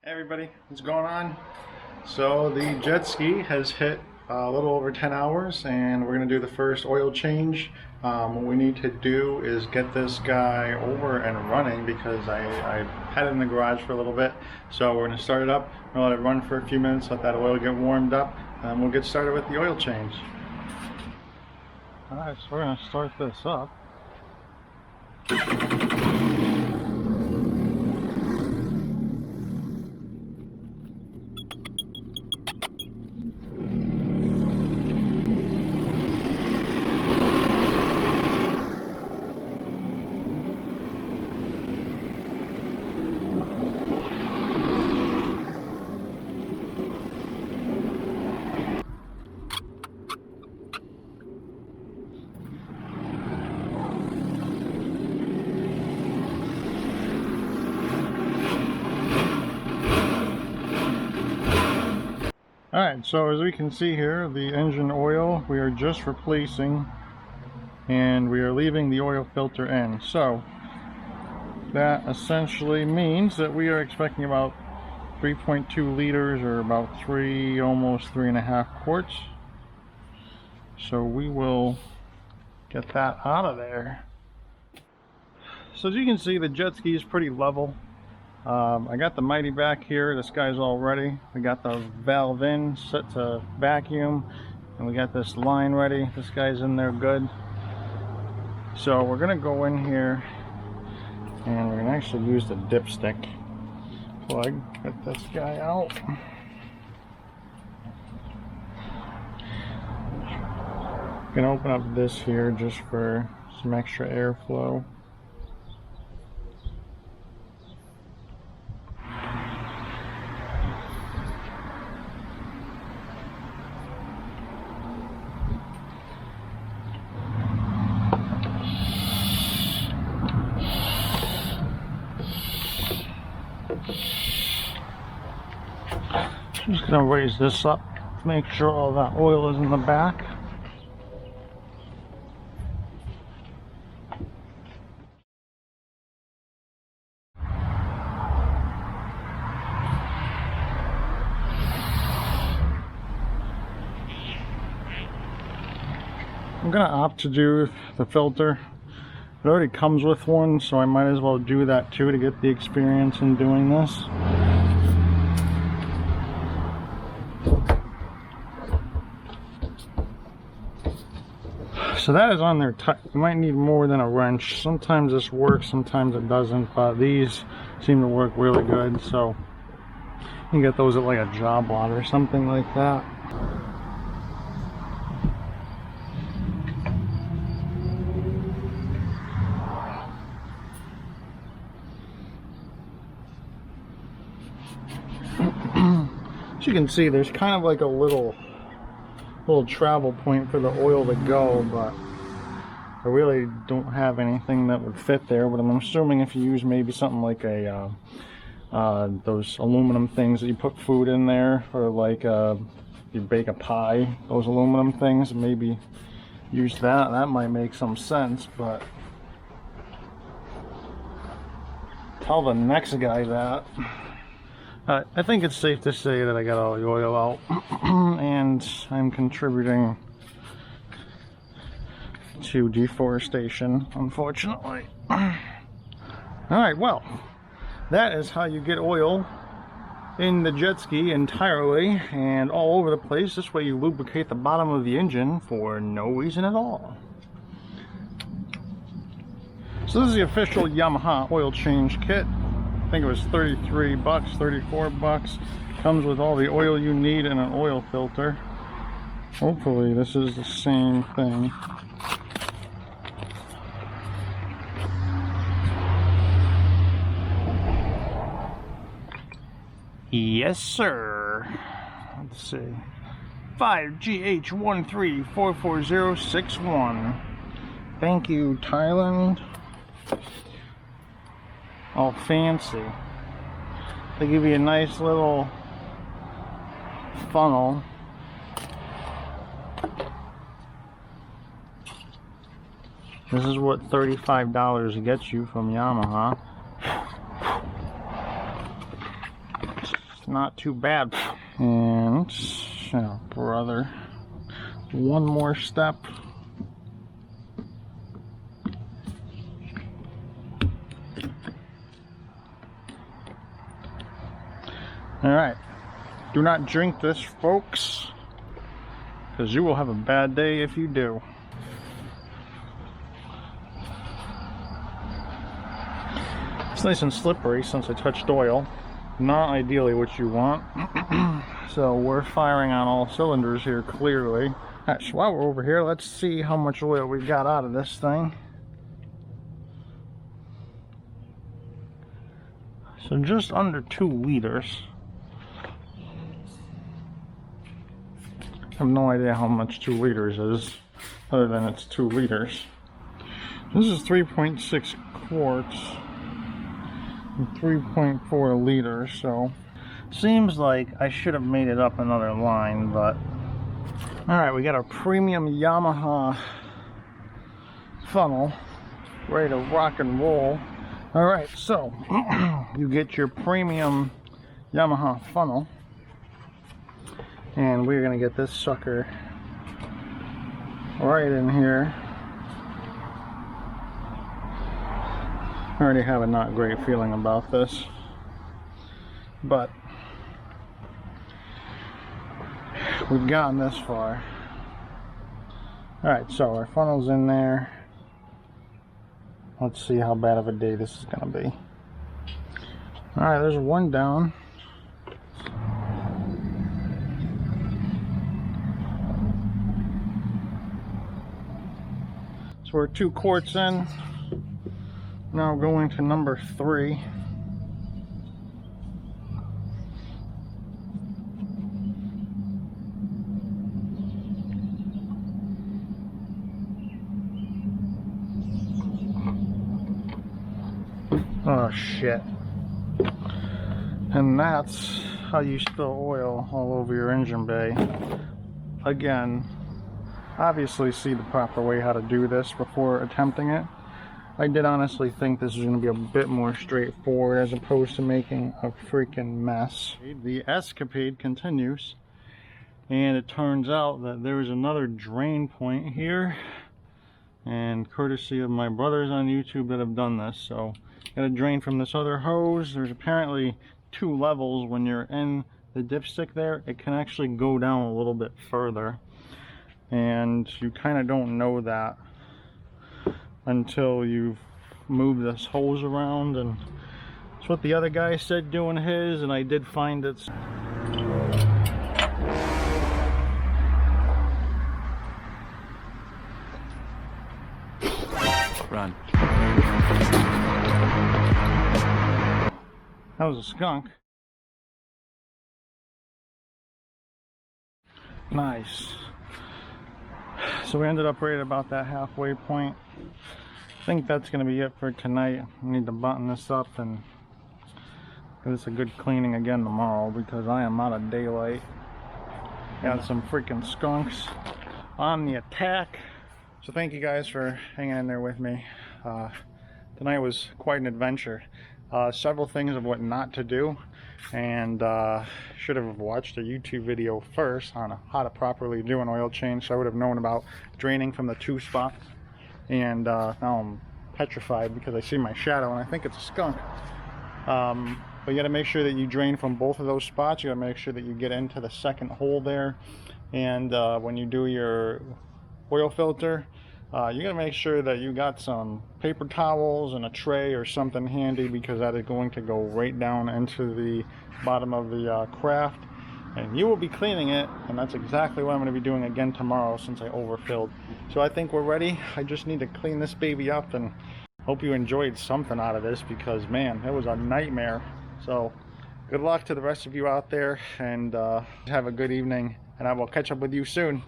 Hey everybody, what's going on? So the jet ski has hit a little over 10 hours and we're going to do the first oil change. What we need to do is get this guy over and running because I had it in the garage for a little bit. So we're going to start it up, we're going to let it run for a few minutes, let that oil get warmed up, and we'll get started with the oil change. Alright, so we're going to start this up. Alright, so as we can see here, the engine oil we are just replacing, and we are leaving the oil filter in. So that essentially means that we are expecting about 3.2 liters, or about almost 3.5 quarts. So we will get that out of there. So as you can see, the jet ski is pretty level. I got the Mighty back here. This guy's all ready. We got the valve in, set to vacuum, and we got this line ready. This guy's in there good. So we're gonna go in here and we're gonna actually use the dipstick plug. Get this guy out. Gonna open up this here just for some extra airflow. I'm just going to raise this up to make sure all that oil is in the back. I'm going to opt to do the filter. It already comes with one, so I might as well do that too to get the experience in doing this. So that is on there tight. You might need more than a wrench. Sometimes this works, sometimes it doesn't, but these seem to work really good. So you can get those at like a job lot or something like that. As you can see, there's kind of like a little travel point for the oil to go, but I really don't have anything that would fit there. But I'm assuming if you use maybe something like a those aluminum things that you put food in there, or like you bake a pie, those aluminum things, maybe use that might make some sense. But tell the next guy that. I think it's safe to say that I got all the oil out and I'm contributing to deforestation, unfortunately. Alright, well, that is how you get oil in the jet ski entirely and all over the place. This way you lubricate the bottom of the engine for no reason at all. So this is the official Yamaha oil change kit. I think it was 33 bucks, 34 bucks. Comes with all the oil you need and an oil filter. Hopefully this is the same thing. Yes, sir. Let's see. 5GH1344061. Thank you, Thailand. All fancy. They give you a nice little funnel. This is what $35 gets you from Yamaha. not too bad. And, oh brother, one more step. Alright, do not drink this, folks, because you will have a bad day if you do. It's nice and slippery since I touched oil. Not ideally what you want. So we're firing on all cylinders here, clearly. Alright, so while we're over here, let's see how much oil we got out of this thing. So just under 2 liters. I have no idea how much 2 liters is, other than it's 2 liters. This is 3.6 quarts and 3.4 liters, so seems like I should have made it up another line, but alright, we got a premium Yamaha funnel ready to rock and roll. Alright, so you get your premium Yamaha funnel. And we're gonna get this sucker right in here. I already have a not great feeling about this, but we've gotten this far. Alright, so our funnel's in there. Let's see how bad of a day this is gonna be. Alright, there's one down. We're 2 quarts in. Now going to number 3. Oh shit. And that's how you spill oil all over your engine bay. Again, obviously see the proper way how to do this before attempting it. I did honestly think this was going to be a bit more straightforward as opposed to making a freaking mess. The escapade continues, and it turns out that there is another drain point here, and courtesy of my brothers on YouTube that have done this. So got a drain from this other hose. There's apparently 2 levels. When you're in the dipstick there, it can actually go down a little bit further. And you kind of don't know that until you've moved this hose around, and that's what the other guy said doing his, and I did find it. Run. That was a skunk. Nice. So we ended up right about that halfway point. I think that's going to be it for tonight. I need to button this up and give this a good cleaning again tomorrow because I am out of daylight. Got some freaking skunks on the attack. So thank you guys for hanging in there with me. Tonight was quite an adventure. Several things of what not to do, and should have watched a YouTube video first on how to properly do an oil change, so I would have known about draining from the 2 spots. And now I'm petrified because I see my shadow and I think it's a skunk. But you got to make sure that you drain from both of those spots. You got to make sure that you get into the second hole there, and when you do your oil filter, you got to make sure that you got some paper towels and a tray or something handy, because that is going to go right down into the bottom of the craft, and you will be cleaning it, and that's exactly what I'm going to be doing again tomorrow since I overfilled. So I think we're ready. I just need to clean this baby up, and hope you enjoyed something out of this, because man, it was a nightmare. So good luck to the rest of you out there, and have a good evening, and I will catch up with you soon.